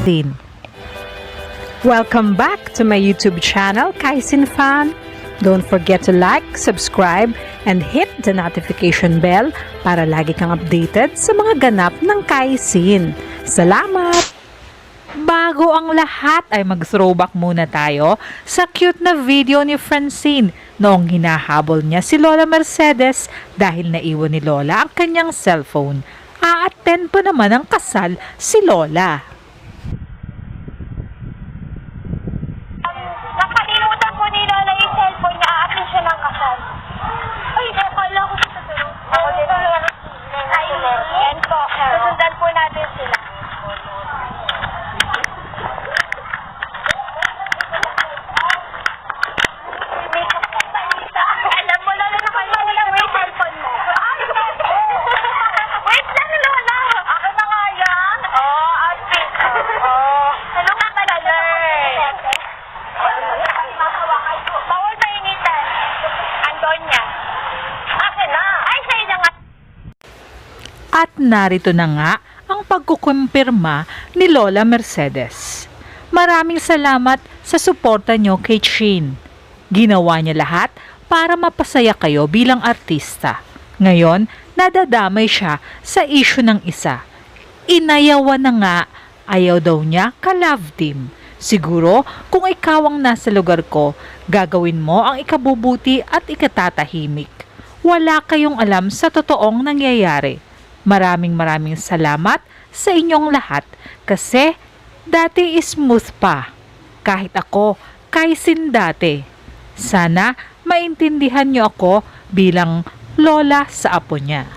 din. Welcome back to my YouTube channel, Kaisin Fan. Don't forget to like, subscribe, and hit the notification bell para lagi kang updated sa mga ganap ng Kaisin. Salamat! Bago ang lahat ay mag-throwback muna tayo sa cute na video ni Francine noong hinahabol niya si Lola Mercedes dahil naiwan ni Lola ang kanyang cellphone. A-attend pa naman ang kasal si Lola. Nakalimutan po ni Lola yung cellphone niya. A-attend siya ng kasal. Ay, akala ko sa tulong. Ako din. Ayan po. Susundan po natin sila. Alam mo, Lola, nakalimutan mo yung cellphone mo. Wait lang, Lola. Ako na nga yan. Oo, outfit. Oo. Ano nga pala, learn? Bawal painitan. Andon niya. Akin na. Ay, sa'yo na nga. At narito na nga ang pagkukumpirma ni Lola Mercedes. Maraming salamat sa suporta nyo kay Chin. Ginawa niya lahat para mapasaya kayo bilang artista. Ngayon, nadadamay siya sa issue ng isa. Inayawan na nga, ayaw daw niya ka-love team. Siguro, kung ikaw ang nasa lugar ko, gagawin mo ang ikabubuti at ikatatahimik. Wala kayong alam sa totoong nangyayari. Maraming salamat sa inyong lahat kasi dati smooth pa. Kahit ako, Kaisin dati. Sana maintindihan niyo ako bilang lola sa apo niya.